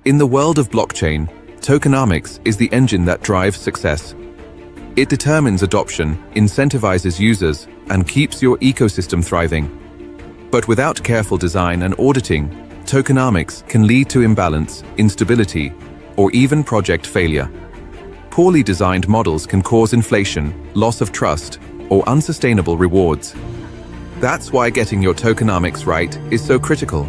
In the world of blockchain, tokenomics is the engine that drives success. It determines adoption, incentivizes users, and keeps your ecosystem thriving. But without careful design and auditing, tokenomics can lead to imbalance, instability, or even project failure. Poorly designed models can cause inflation, loss of trust, or unsustainable rewards. That's why getting your tokenomics right is so critical.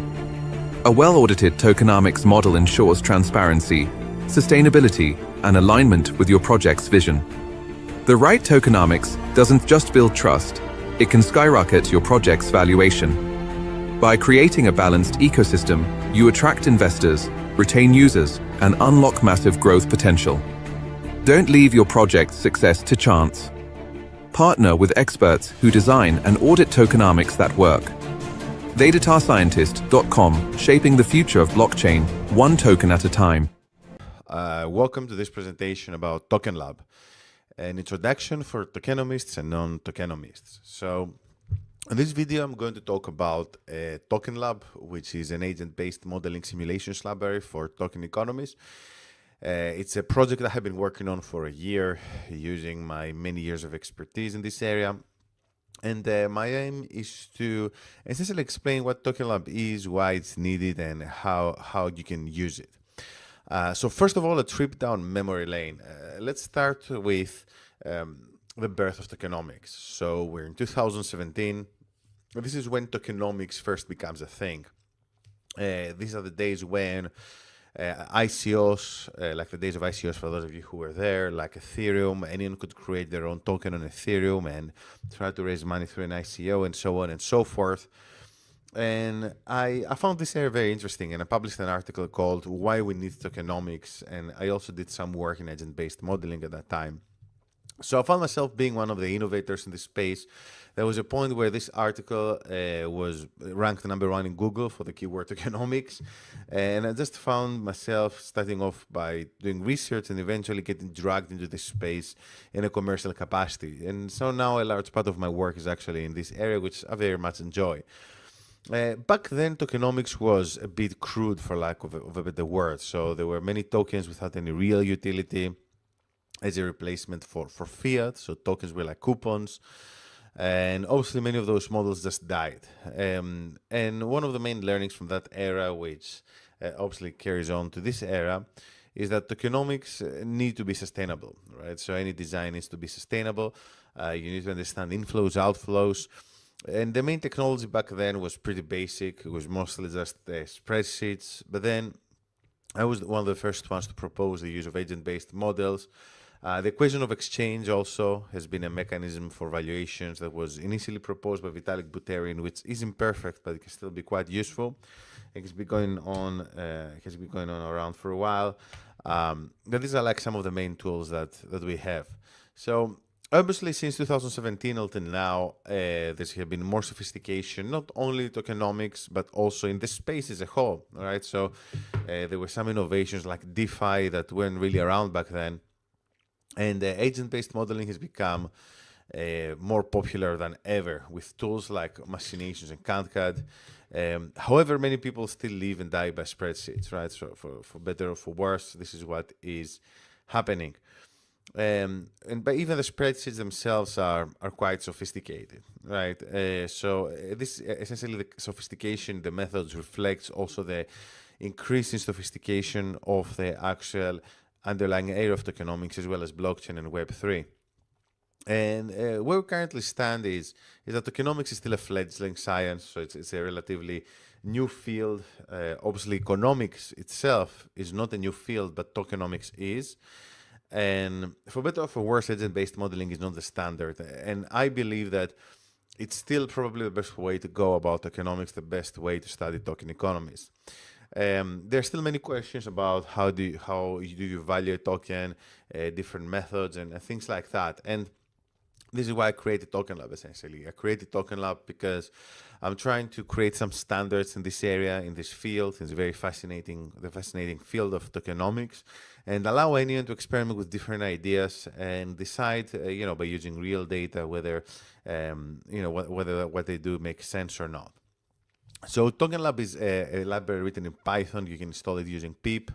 A well-audited tokenomics model ensures transparency, sustainability, and alignment with your project's vision. The right tokenomics doesn't just build trust, it can skyrocket your project's valuation. By creating a balanced ecosystem, you attract investors, retain users, and unlock massive growth potential. Don't leave your project's success to chance. Partner with experts who design and audit tokenomics that work. TheDataScientist.com, shaping the future of blockchain, one token at a time. Welcome to this presentation about Token Lab, an introduction for tokenomists and non-tokenomists. So, in this video, I'm going to talk about Token Lab, which is an agent-based modeling simulations library for token economies. It's a project that I've been working on for a year, using my many years of expertise in this area. And my aim is to essentially explain what Token Lab is, why it's needed, and how you can use it. So first of all, a trip down memory lane. Let's start with the birth of tokenomics. So we're in 2017. This is when tokenomics first becomes a thing. These are the days when ICOs, like the days of ICOs for those of you who were there, like Ethereum, anyone could create their own token on Ethereum and try to raise money through an ICO and so on and so forth. And I found this area very interesting, and I published an article called Why We Need Tokenomics, and I also did some work in agent-based modeling at that time. So I found myself being one of the innovators in this space. There was a point where this article was ranked #1 in Google for the keyword tokenomics, and I just found myself starting off by doing research and eventually getting dragged into this space in a commercial capacity. And so now a large part of my work is actually in this area, which I very much enjoy. Back then, tokenomics was a bit crude, for lack of a better word. So there were many tokens without any real utility as a replacement for fiat. So tokens were like coupons. And obviously, many of those models just died. And one of the main learnings from that era, which obviously carries on to this era, is that tokenomics need to be sustainable, right? So any design needs to be sustainable. You need to understand inflows, outflows. And the main technology back then was pretty basic. It was mostly just spreadsheets. But then I was one of the first ones to propose the use of agent-based models. The equation of exchange also has been a mechanism for valuations that was initially proposed by Vitalik Buterin, which is imperfect, but it can still be quite useful. It has been going on, around for a while. But these are like some of the main tools that we have. So obviously, since 2017 until now, there's been more sophistication, not only tokenomics, but also in the space as a whole, all right? So there were some innovations like DeFi that weren't really around back then. And agent-based modeling has become more popular than ever with tools like machinations and CAD. However, many people still live and die by spreadsheets, right? So for better or for worse, this is what is happening. But even the spreadsheets themselves are quite sophisticated, right? So this essentially the sophistication, the methods reflects also the increasing sophistication of the actual underlying area of tokenomics as well as blockchain and Web3. And where we currently stand is that tokenomics is still a fledgling science, so it's a relatively new field. Obviously, economics itself is not a new field, but tokenomics is. And for better or for worse, agent-based modeling is not the standard. And I believe that it's still probably the best way to go about tokenomics, the best way to study token economies. There are still many questions about how do you value a token, different methods, and things like that. And this is why I created Token Lab, essentially. I created Token Lab because I'm trying to create some standards in this area, in this field. It's very fascinating, the fascinating field of tokenomics, and allow anyone to experiment with different ideas and decide, by using real data, whether, whether what they do makes sense or not. So Tokenlab is a library written in Python. You can install it using pip.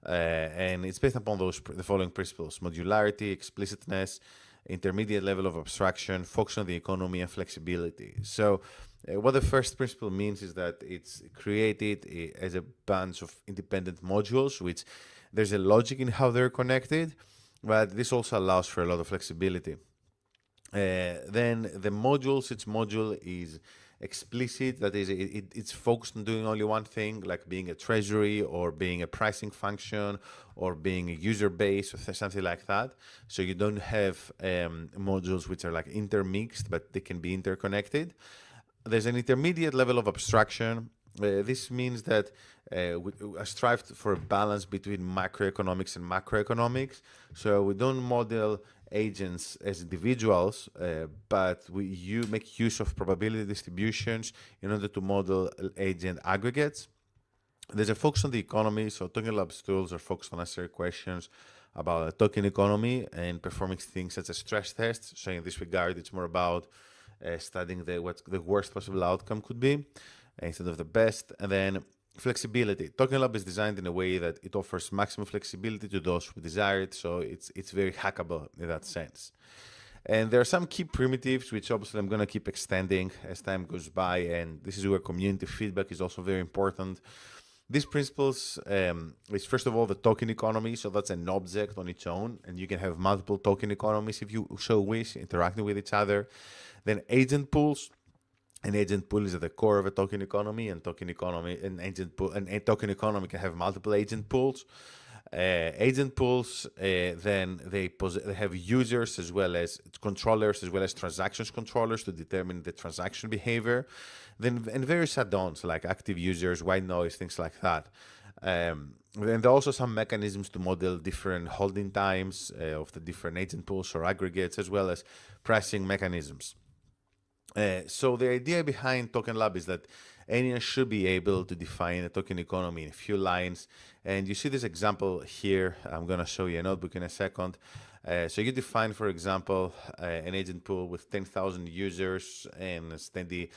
And it's based upon the following principles: modularity, explicitness, intermediate level of abstraction, focus on the economy, and flexibility. So what the first principle means is that it's created as a bunch of independent modules, which there's a logic in how they're connected, but this also allows for a lot of flexibility. Then the modules, each module is explicit, that is, it's focused on doing only one thing, like being a treasury or being a pricing function or being a user base or something like that. So you don't have modules which are like intermixed, but they can be interconnected. There's an intermediate level of abstraction. This means that we strive for a balance between microeconomics and macroeconomics. So we don't model agents as individuals, but you make use of probability distributions in order to model agent aggregates. There's a focus on the economy, so Token Labs tools are focused on answering questions about a token economy and performing things such as stress tests. So in this regard, it's more about studying what the worst possible outcome could be instead of the best. And then flexibility. Token Lab is designed in a way that it offers maximum flexibility to those who desire it, so it's very hackable in that sense. And there are some key primitives, which obviously I'm going to keep extending as time goes by, and this is where community feedback is also very important. These principles is first of all the token economy, so that's an object on its own, and you can have multiple token economies if you so wish, interacting with each other. Then agent pools. An agent pool is at the core of a token economy, and token token economy can have multiple agent pools. Agent pools, then they have users as well as controllers, as well as transactions controllers to determine the transaction behavior. Then and various add-ons like active users, white noise, things like that. Then there are also some mechanisms to model different holding times of the different agent pools or aggregates, as well as pricing mechanisms. So the idea behind Token Lab is that anyone should be able to define a token economy in a few lines. And you see this example here. I'm going to show you a notebook in a second. So you define, for example, an agent pool with 10,000 users and steady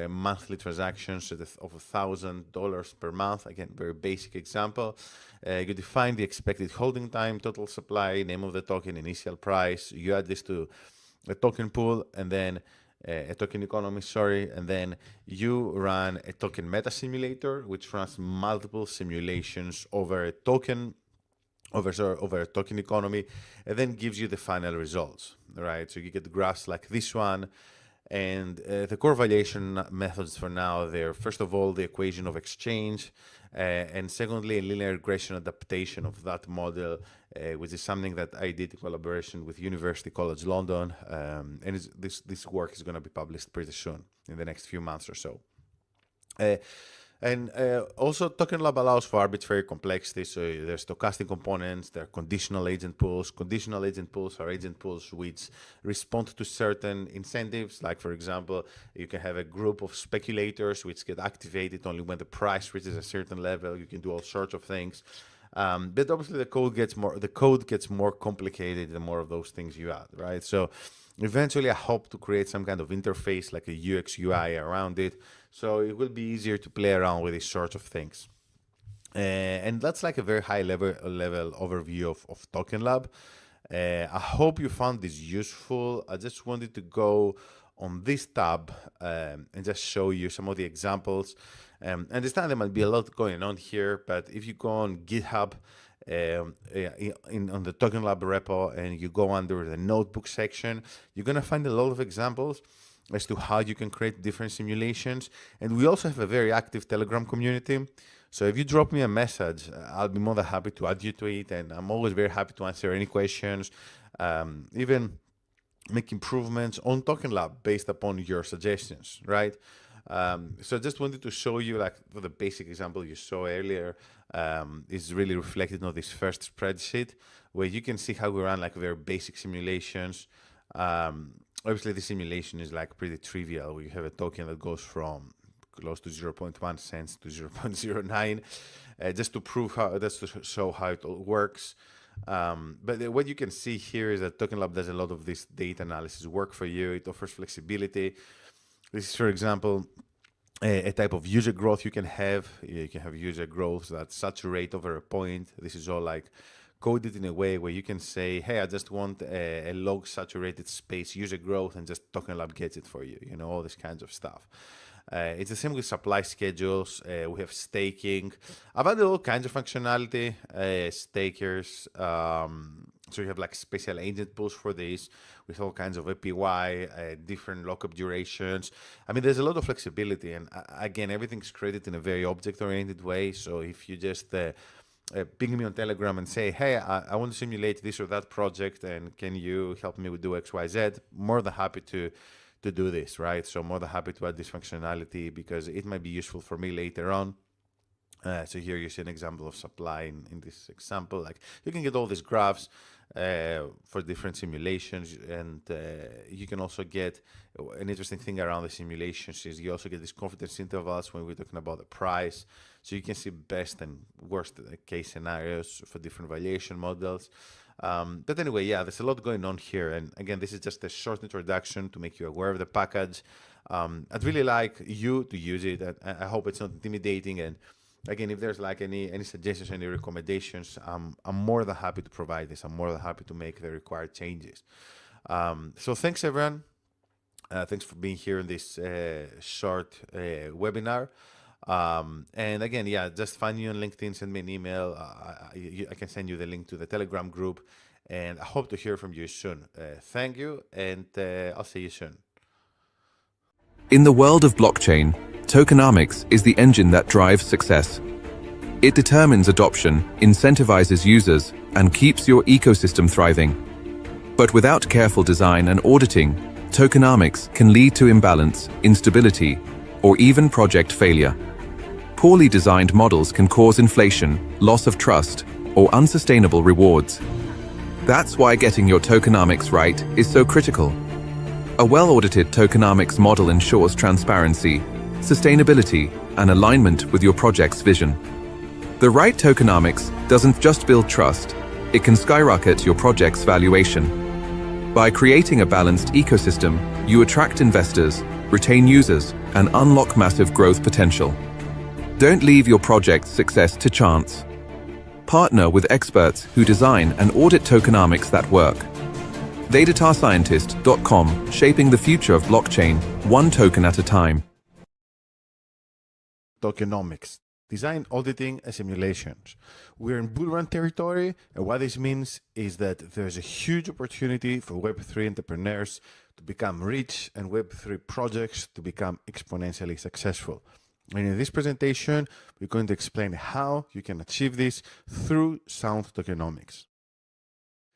monthly transactions of $1,000 per month. Again, very basic example. You define the expected holding time, total supply, name of the token, initial price. You add this to a token pool, and then a token economy, and then you run a token meta simulator, which runs multiple simulations over a token, over a token economy, and then gives you the final results, right? So you get graphs like this one, and the core valuation methods for now, they're first of all the equation of exchange, and secondly a linear regression adaptation of that model, which is something that I did in collaboration with University College London, and this work is going to be published pretty soon in the next few months or so. And also, Token Lab allows for arbitrary complexity. So there's stochastic components, there are conditional agent pools. Conditional agent pools are agent pools which respond to certain incentives. Like, for example, you can have a group of speculators which get activated only when the price reaches a certain level. You can do all sorts of things. But obviously, the code gets more complicated the more of those things you add, right? So eventually, I hope to create some kind of interface, like a UX UI around it, so it will be easier to play around with these sorts of things. And that's like a very high level overview of Token Lab. I hope you found this useful. I just wanted to go on this tab and just show you some of the examples. Understand there might be a lot going on here, but if you go on GitHub, on the Token Lab repo, and you go under the notebook section, you're going to find a lot of examples as to how you can create different simulations. And we also have a very active Telegram community. So if you drop me a message, I'll be more than happy to add you to it. And I'm always very happy to answer any questions, even make improvements on Token Lab based upon your suggestions, right? So I just wanted to show you, like, the basic example you saw earlier is really reflected on this first spreadsheet, where you can see how we run like very basic simulations. Obviously, the simulation is like pretty trivial. We have a token that goes from close to 0.1 cents to 0.09, just to show how it all works. But what you can see here is that Token Lab does a lot of this data analysis work for you. It offers flexibility. This is, for example, a type of user growth you can have. You can have user growth that saturate over a point. This is all like coded in a way where you can say, hey, I just want a log saturated space user growth, and just Token Lab gets it for you, all this kinds of stuff. It's the same with supply schedules. We have staking. I've added all kinds of functionality, stakers. So you have like special agent pools for this with all kinds of APY, different lockup durations. I mean, there's a lot of flexibility. And again, everything's created in a very object-oriented way. So if you just ping me on Telegram and say, hey, I want to simulate this or that project, and can you help me with do X, Y, Z? More than happy to do this, right? So more than happy to add this functionality because it might be useful for me later on. So here you see an example of supply in this example. Like you can get all these graphs for different simulations, and you can also get an interesting thing around the simulations is you also get these confidence intervals when we're talking about the price. So you can see best and worst case scenarios for different valuation models. But anyway, yeah, there's a lot going on here. And again, this is just a short introduction to make you aware of the package. I'd really like you to use it. I hope it's not intimidating. And again, if there's like any suggestions, any recommendations, I'm more than happy to provide this. I'm more than happy to make the required changes. So thanks, everyone. Thanks for being here in this short webinar. And again, yeah, just find me on LinkedIn, send me an email. I can send you the link to the Telegram group, and I hope to hear from you soon. Thank you, and I'll see you soon. In the world of blockchain, tokenomics is the engine that drives success. It determines adoption, incentivizes users, and keeps your ecosystem thriving. But without careful design and auditing, tokenomics can lead to imbalance, instability, or even project failure. Poorly designed models can cause inflation, loss of trust, or unsustainable rewards. That's why getting your tokenomics right is so critical. A well-audited tokenomics model ensures transparency, sustainability, and alignment with your project's vision. The right tokenomics doesn't just build trust, it can skyrocket your project's valuation. By creating a balanced ecosystem, you attract investors, retain users, and unlock massive growth potential. Don't leave your project's success to chance. Partner with experts who design and audit tokenomics that work. TheDataScientist.com, shaping the future of blockchain, one token at a time. Tokenomics, design, auditing, and simulations. We're in bull run territory, and what this means is that there's a huge opportunity for Web3 entrepreneurs to become rich and Web3 projects to become exponentially successful. And in this presentation, we're going to explain how you can achieve this through sound tokenomics.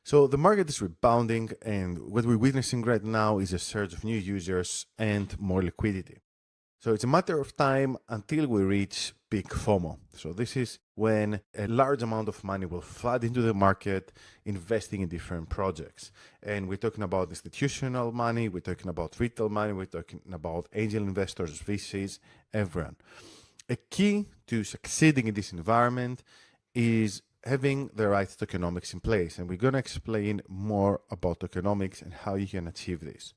So the market is rebounding, and what we're witnessing right now is a surge of new users and more liquidity. So it's a matter of time until we reach peak FOMO. So this is when a large amount of money will flood into the market, investing in different projects. And we're talking about institutional money, we're talking about retail money, we're talking about angel investors, VCs, everyone. A key to succeeding in this environment is having the right tokenomics in place. And we're going to explain more about tokenomics and how you can achieve this.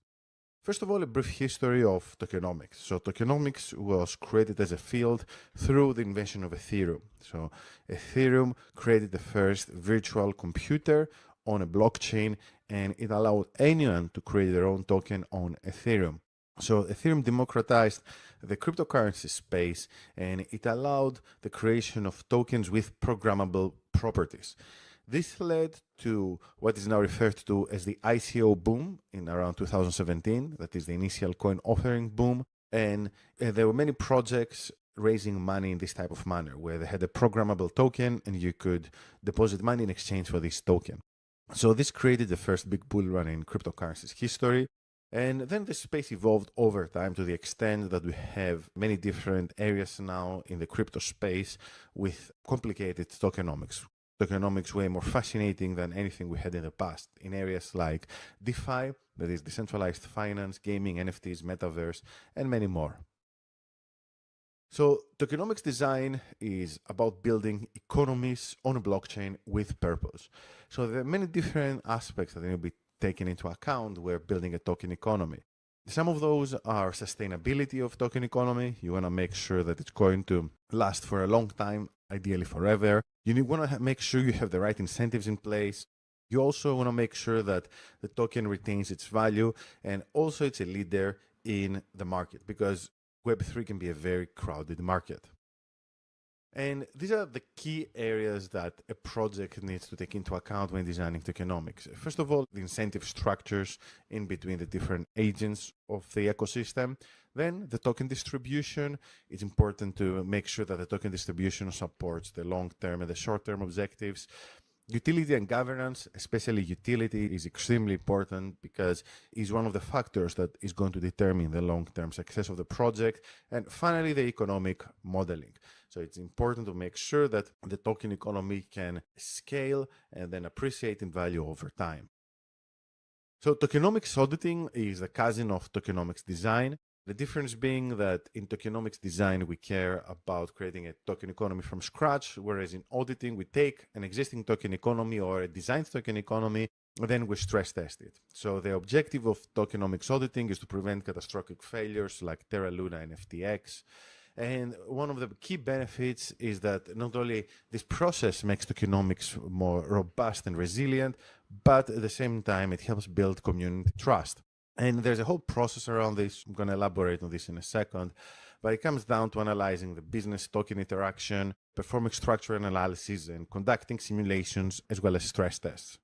First of all, a brief history of tokenomics. So tokenomics was created as a field through the invention of Ethereum. So Ethereum created the first virtual computer on a blockchain, and it allowed anyone to create their own token on Ethereum. So Ethereum democratized the cryptocurrency space, and it allowed the creation of tokens with programmable properties. This led to what is now referred to as the ICO boom in around 2017, that is the initial coin offering boom. And there were many projects raising money in this type of manner, where they had a programmable token and you could deposit money in exchange for this token. So this created the first big bull run in cryptocurrencies history. And then the space evolved over time to the extent that we have many different areas now in the crypto space with complicated tokenomics. Tokenomics way more fascinating than anything we had in the past in areas like DeFi, that is decentralized finance, gaming, NFTs, metaverse, and many more. So tokenomics design is about building economies on a blockchain with purpose. So there are many different aspects that need to be taken into account when building a token economy. Some of those are sustainability of token economy. You want to make sure that it's going to last for a long time, ideally forever. You want to make sure you have the right incentives in place. You also want to make sure that the token retains its value, and also it's a leader in the market, because Web3 can be a very crowded market. And these are the key areas that a project needs to take into account when designing tokenomics. First of all, the incentive structures in between the different agents of the ecosystem. Then the token distribution. It's important to make sure that the token distribution supports the long-term and the short-term objectives. Utility and governance, especially utility, is extremely important because it's one of the factors that is going to determine the long-term success of the project. And finally, the economic modeling. So it's important to make sure that the token economy can scale and then appreciate in value over time. So tokenomics auditing is the cousin of tokenomics design. The difference being that in tokenomics design, we care about creating a token economy from scratch, whereas in auditing, we take an existing token economy or a designed token economy, and then we stress test it. So the objective of tokenomics auditing is to prevent catastrophic failures like Terra Luna and FTX. And one of the key benefits is that not only this process makes tokenomics more robust and resilient, but at the same time, it helps build community trust. And there's a whole process around this. I'm going to elaborate on this in a second, but it comes down to analyzing the business token interaction, performing structural analysis, and conducting simulations as well as stress tests.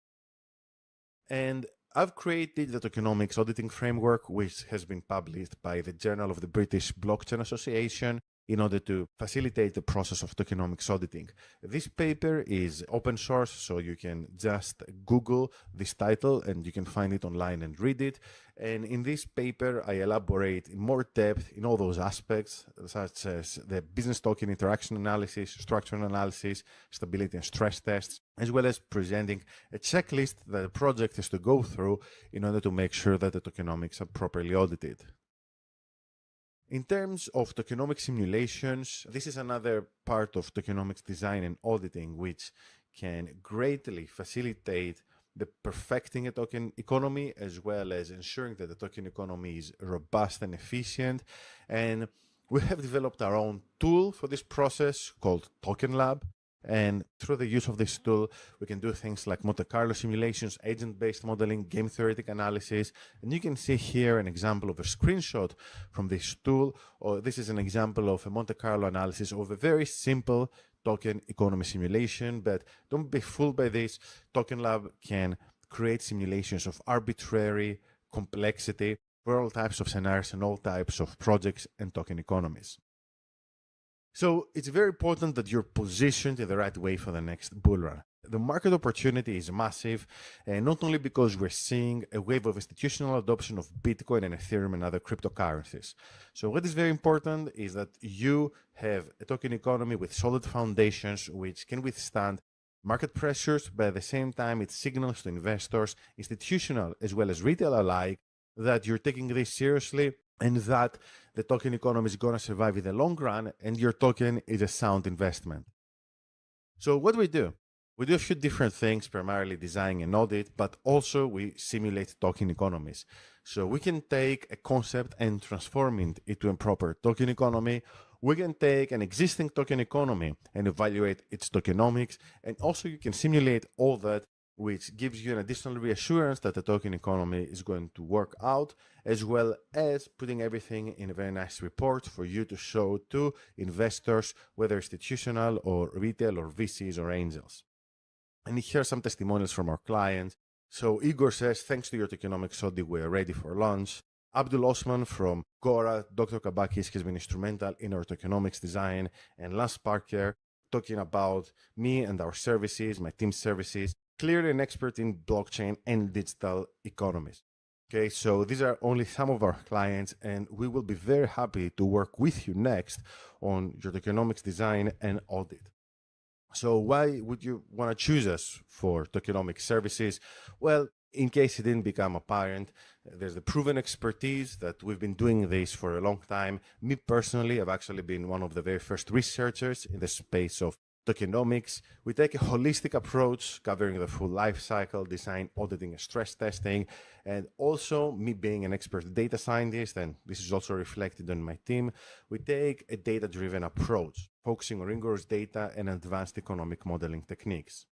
And I've created the tokenomics auditing framework, which has been published by the Journal of the British Blockchain Association, in order to facilitate the process of tokenomics auditing. This paper is open source, so you can just Google this title and you can find it online and read it. And in this paper, I elaborate in more depth in all those aspects, such as the business token interaction analysis, structural analysis, stability and stress tests, as well as presenting a checklist that the project has to go through in order to make sure that the tokenomics are properly audited. In terms of tokenomics simulations, this is another part of tokenomics design and auditing, which can greatly facilitate the perfecting a token economy, as well as ensuring that the token economy is robust and efficient. And we have developed our own tool for this process called Tokenlab. And through the use of this tool, we can do things like Monte Carlo simulations, agent-based modeling, game theoretic analysis. And you can see here an example of a screenshot from this tool, or this is an example of a Monte Carlo analysis of a very simple token economy simulation. But don't be fooled by this. Tokenlab can create simulations of arbitrary complexity for all types of scenarios and all types of projects and token economies. So it's very important that you're positioned in the right way for the next bull run. The market opportunity is massive, and not only because we're seeing a wave of institutional adoption of Bitcoin and Ethereum and other cryptocurrencies. So what is very important is that you have a token economy with solid foundations which can withstand market pressures, but at the same time it signals to investors, institutional as well as retail alike, that you're taking this seriously and that the token economy is going to survive in the long run and your token is a sound investment. So what do? We do a few different things, primarily design and audit, but also we simulate token economies. So we can take a concept and transform it into a proper token economy. We can take an existing token economy and evaluate its tokenomics. And also you can simulate all that, which gives you an additional reassurance that the token economy is going to work out, as well as putting everything in a very nice report for you to show to investors, whether institutional or retail or VCs or angels. And here are some testimonials from our clients. So Igor says, thanks to your tokenomics audit, we are ready for launch. Abdul Osman from Gora, Dr. Kabakis has been instrumental in our tokenomics design. And Lance Parker, talking about me and our services, my team's services, clearly an expert in blockchain and digital economies. Okay, so these are only some of our clients, and we will be very happy to work with you next on your tokenomics design and audit. So why would you want to choose us for tokenomics services? Well, in case it didn't become apparent, there's the proven expertise that we've been doing this for a long time. Me personally, I've actually been one of the very first researchers in the space of Tokenomics. We take a holistic approach covering the full life cycle, design, auditing, and stress testing. And also, me being an expert data scientist, and this is also reflected on my team, we take a data-driven approach, focusing on rigorous data and advanced economic modeling techniques.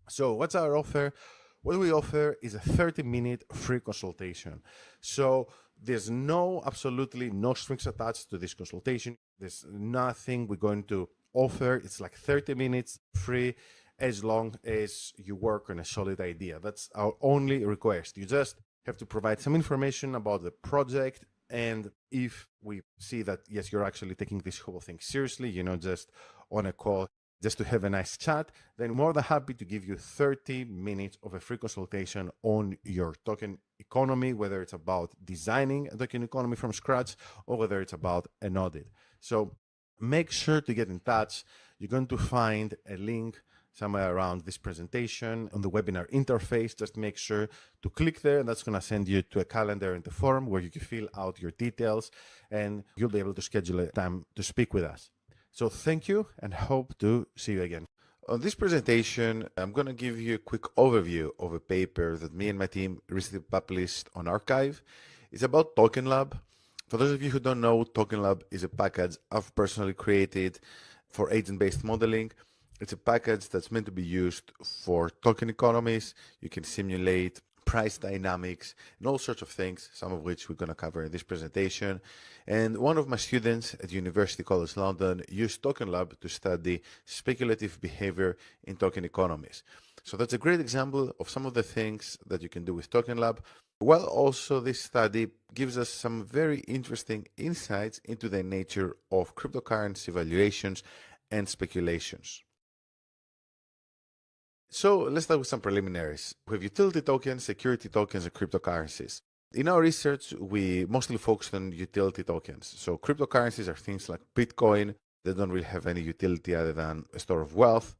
So what's our offer? What we offer is a 30-minute free consultation. So there's absolutely no strings attached to this consultation. There's nothing we're going to offer. It's like 30 minutes free as long as you work on a solid idea. That's our only request. You just have to provide some information about the project. And if we see that, yes, you're actually taking this whole thing seriously, just on a call, just to have a nice chat, then more than happy to give you 30 minutes of a free consultation on your token economy, whether it's about designing a token economy from scratch or whether it's about an audit. So make sure to get in touch. You're going to find a link somewhere around this presentation on the webinar interface. Just make sure to click there, and that's going to send you to a calendar and the form where you can fill out your details, and you'll be able to schedule a time to speak with us. So thank you, and hope to see you again. On this presentation, I'm going to give you a quick overview of a paper that me and my team recently published on arXiv. It's about Token Lab. For those of you who don't know, Token Lab is a package I've personally created for agent-based modeling. It's a package that's meant to be used for token economies. You can simulate price dynamics and all sorts of things, some of which we're going to cover in this presentation. And one of my students at University College London used Token Lab to study speculative behavior in token economies. So that's a great example of some of the things that you can do with Token Lab. Well, also this study gives us some very interesting insights into the nature of cryptocurrency valuations and speculations. So let's start with some preliminaries. We have utility tokens, security tokens, and cryptocurrencies. In our research, we mostly focused on utility tokens. So cryptocurrencies are things like Bitcoin. They don't really have any utility other than a store of wealth.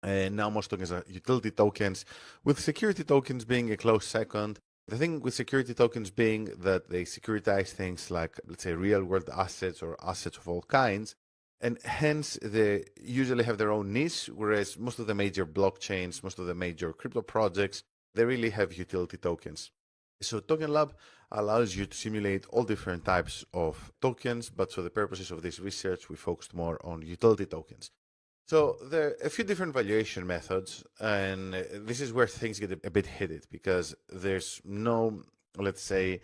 And now most tokens are utility tokens, with security tokens being a close second. The thing with security tokens being that they securitize things like, let's say, real-world assets or assets of all kinds. And hence, they usually have their own niche, whereas most of the major blockchains, most of the major crypto projects, they really have utility tokens. So Token Lab allows you to simulate all different types of tokens, but for the purposes of this research, we focused more on utility tokens. So there are a few different valuation methods, and this is where things get a bit heated because there's no, let's say,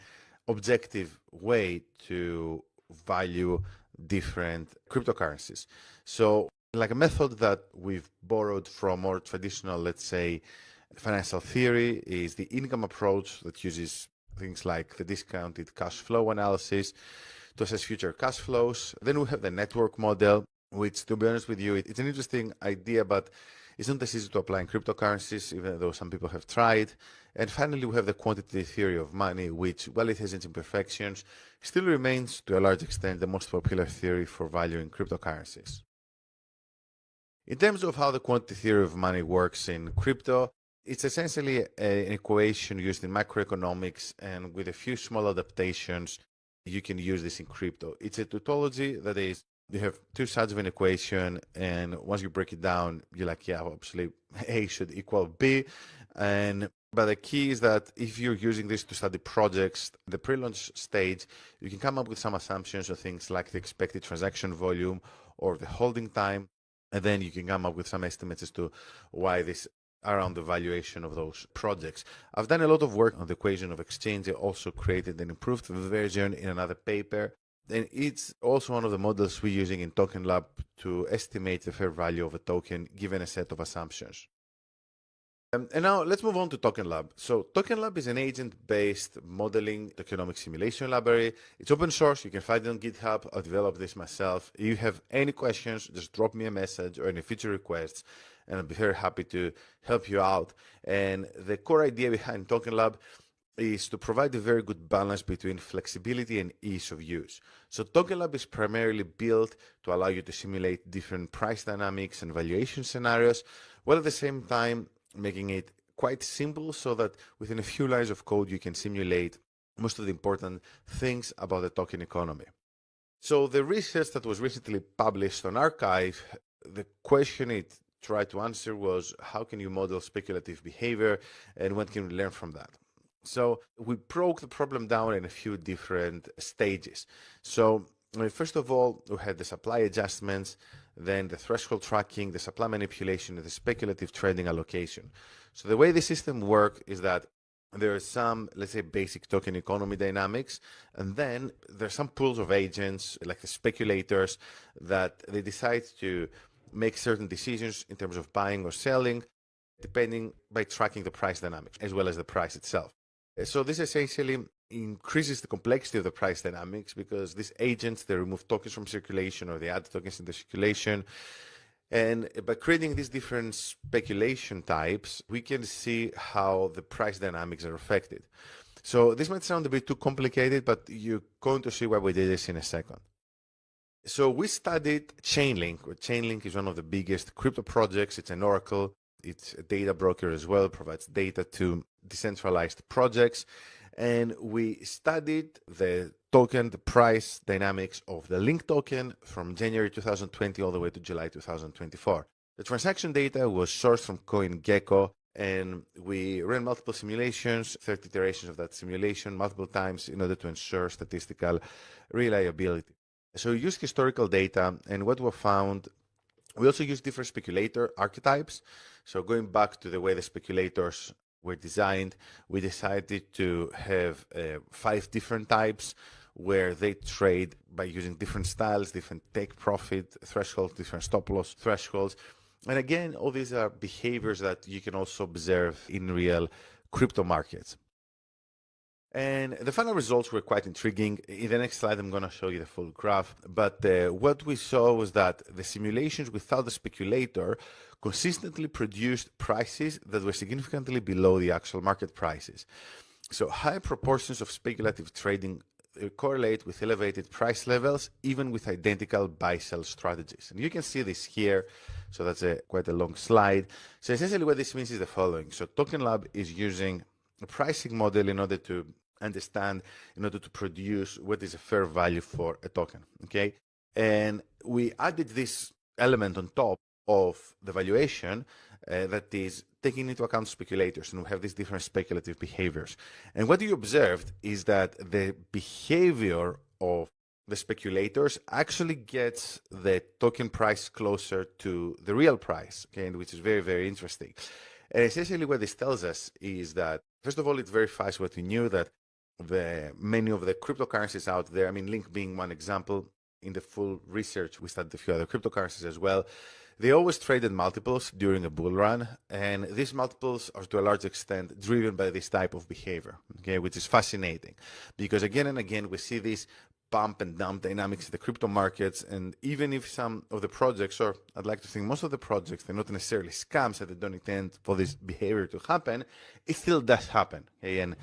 objective way to value different cryptocurrencies. So like a method that we've borrowed from more traditional, let's say, financial theory is the income approach that uses things like the discounted cash flow analysis to assess future cash flows. Then we have the network model, which, to be honest with you, it's an interesting idea, but it's not as easy to apply in cryptocurrencies, even though some people have tried. And finally, we have the quantity theory of money, which, while it has its imperfections, still remains, to a large extent, the most popular theory for valuing cryptocurrencies. In terms of how the quantity theory of money works in crypto, it's essentially an equation used in macroeconomics, and with a few small adaptations, you can use this in crypto. It's a tautology that is, you have two sides of an equation, and once you break it down, you're like, yeah, obviously A should equal B. But the key is that if you're using this to study projects, the pre-launch stage, you can come up with some assumptions of things like the expected transaction volume or the holding time, and then you can come up with some estimates as to why this around the valuation of those projects. I've done a lot of work on the equation of exchange. I also created an improved version in another paper. And it's also one of the models we're using in Token Lab to estimate the fair value of a token given a set of assumptions. And now let's move on to Token Lab. So Token Lab is an agent-based modeling tokenomics simulation library. It's open source. You can find it on GitHub. I developed this myself. If you have any questions, just drop me a message or any feature requests, and I'll be very happy to help you out. And the core idea behind Token Lab is to provide a very good balance between flexibility and ease of use. So Token Lab is primarily built to allow you to simulate different price dynamics and valuation scenarios, while at the same time making it quite simple so that within a few lines of code you can simulate most of the important things about the token economy. So the research that was recently published on arXiv, the question it tried to answer was, how can you model speculative behavior and what can we learn from that? So we broke the problem down in a few different stages. So first of all, we had the supply adjustments, then the threshold tracking, the supply manipulation, and the speculative trading allocation. So the way the system works is that there are some, let's say, basic token economy dynamics, and then there's some pools of agents, like the speculators, that they decide to make certain decisions in terms of buying or selling, depending by tracking the price dynamics as well as the price itself. So this essentially increases the complexity of the price dynamics because these agents, they remove tokens from circulation or they add tokens in the circulation. And by creating these different speculation types, we can see how the price dynamics are affected. So this might sound a bit too complicated, but you're going to see why we did this in a second. So we studied Chainlink. Chainlink is one of the biggest crypto projects. It's an oracle. It's a data broker as well, provides data to decentralized projects. And we studied the token, the price dynamics of the Link token from January 2020 all the way to July 2024. The transaction data was sourced from CoinGecko, and we ran multiple simulations, 30 iterations of that simulation multiple times in order to ensure statistical reliability. So we used historical data, and what we found, we also used different speculator archetypes. So going back to the way the speculators were designed, we decided to have 5 different types where they trade by using different styles, different take profit thresholds, different stop loss thresholds. And again, all these are behaviors that you can also observe in real crypto markets. And the final results were quite intriguing. In the next slide, I'm going to show you the full graph. But what we saw was that the simulations without the speculator consistently produced prices that were significantly below the actual market prices. So high proportions of speculative trading correlate with elevated price levels, even with identical buy-sell strategies. And you can see this here. So that's quite a long slide. So essentially what this means is the following. So Token Lab is using a pricing model in order to understand, in order to produce what is a fair value for a token, okay? And we added this element on top of the valuation that is taking into account speculators, and we have these different speculative behaviors. And what you observed is that the behavior of the speculators actually gets the token price closer to the real price, okay, which is very, very interesting. And essentially what this tells us is that, first of all, it verifies what we knew, that many of the cryptocurrencies out there, I mean, Link being one example, in the full research, we studied a few other cryptocurrencies as well. They always traded multiples during a bull run, and these multiples are to a large extent driven by this type of behavior, okay, which is fascinating because again and again we see these pump and dump dynamics in the crypto markets. And even if some of the projects, or I'd like to think most of the projects, they're not necessarily scams and they don't intend for this behavior to happen, it still does happen. Okay? And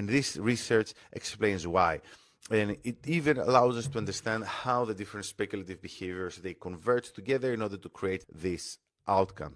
this research explains why. And it even allows us to understand how the different speculative behaviors, they converge together in order to create this outcome.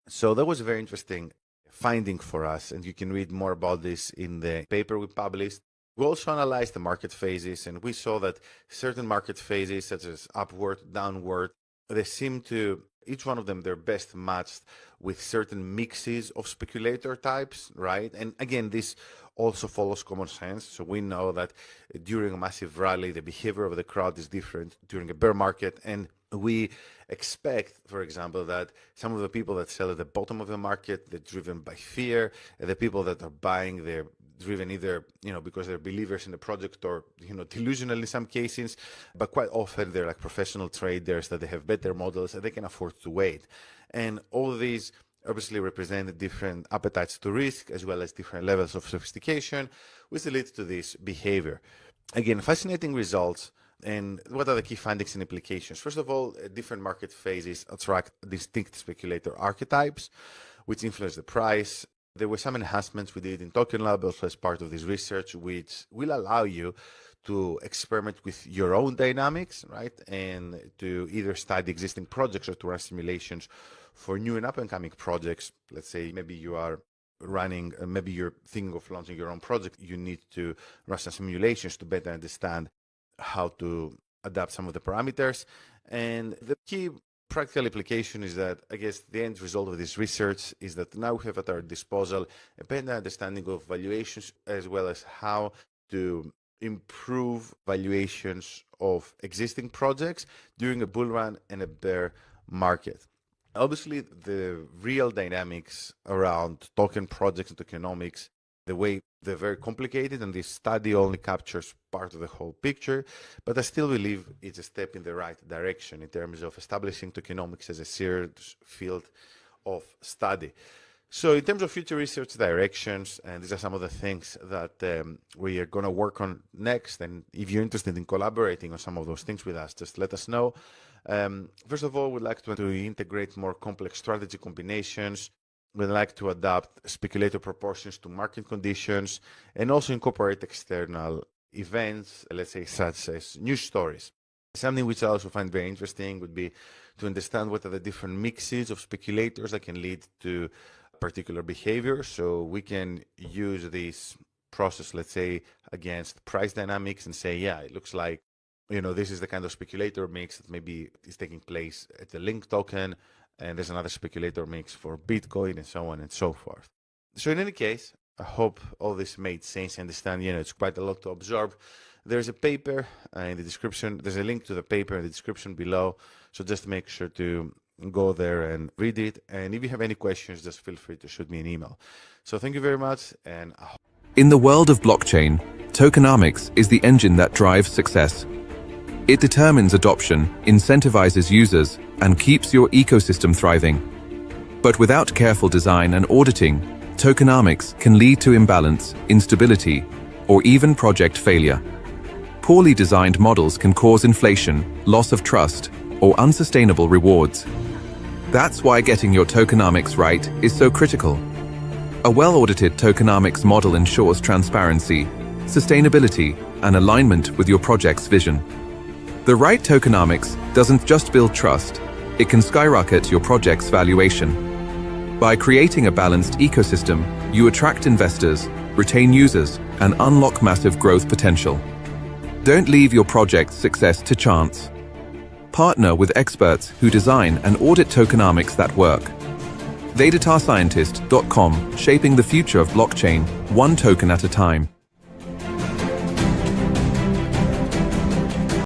So that was a very interesting finding for us. And you can read more about this in the paper we published. We also analyzed the market phases, and we saw that certain market phases, such as upward, downward, they seem to, each one of them, they're best matched with certain mixes of speculator types, right? And again, this also follows common sense. So we know that during a massive rally, the behavior of the crowd is different during a bear market. And we expect, for example, that some of the people that sell at the bottom of the market, they're driven by fear. And the people that are buying, they're driven either, because they're believers in the project or, delusional in some cases, but quite often they're like professional traders that they have better models and they can afford to wait. And all these obviously represent different appetites to risk as well as different levels of sophistication, which leads to this behavior. Again, fascinating results. And what are the key findings and implications? First of all, different market phases attract distinct speculator archetypes, which influence the price. There were some enhancements we did in Token Lab also as part of this research, which will allow you to experiment with your own dynamics, right? And to either study existing projects or to run simulations for new and up-and-coming projects. Let's say maybe you are running, maybe you're thinking of launching your own project. You need to run some simulations to better understand how to adapt some of the parameters. And the key practical application is that, I guess, the end result of this research is that now we have at our disposal a better understanding of valuations as well as how to improve valuations of existing projects during a bull run and a bear market. Obviously, the real dynamics around token projects and tokenomics, the way they're very complicated, and this study only captures part of the whole picture, but I still believe it's a step in the right direction in terms of establishing tokenomics as a serious field of study. So in terms of future research directions, and these are some of the things that we are going to work on next, and if you're interested in collaborating on some of those things with us, just let us know. First of all, we'd like to integrate more complex strategy combinations. We'd like to adapt speculator proportions to market conditions and also incorporate external events, let's say, such as news stories. Something which I also find very interesting would be to understand what are the different mixes of speculators that can lead to particular behavior. So we can use this process, let's say, against price dynamics and say, yeah, it looks like, this is the kind of speculator mix that maybe is taking place at the Link token, and there's another speculator mix for Bitcoin and so on and so forth. So in any case, I hope all this made sense. I understand, it's quite a lot to absorb. There's a paper in the description. There's a link to the paper in the description below. So just make sure to go there and read it. And if you have any questions, just feel free to shoot me an email. So thank you very much. And in the world of blockchain, tokenomics is the engine that drives success. It determines adoption, incentivizes users, and keeps your ecosystem thriving. But without careful design and auditing, tokenomics can lead to imbalance, instability, or even project failure. Poorly designed models can cause inflation, loss of trust, or unsustainable rewards. That's why getting your tokenomics right is so critical. A well-audited tokenomics model ensures transparency, sustainability, and alignment with your project's vision. The right tokenomics doesn't just build trust, it can skyrocket your project's valuation. By creating a balanced ecosystem, you attract investors, retain users, and unlock massive growth potential. Don't leave your project's success to chance. Partner with experts who design and audit tokenomics that work. TheDataScientist.com, shaping the future of blockchain, one token at a time.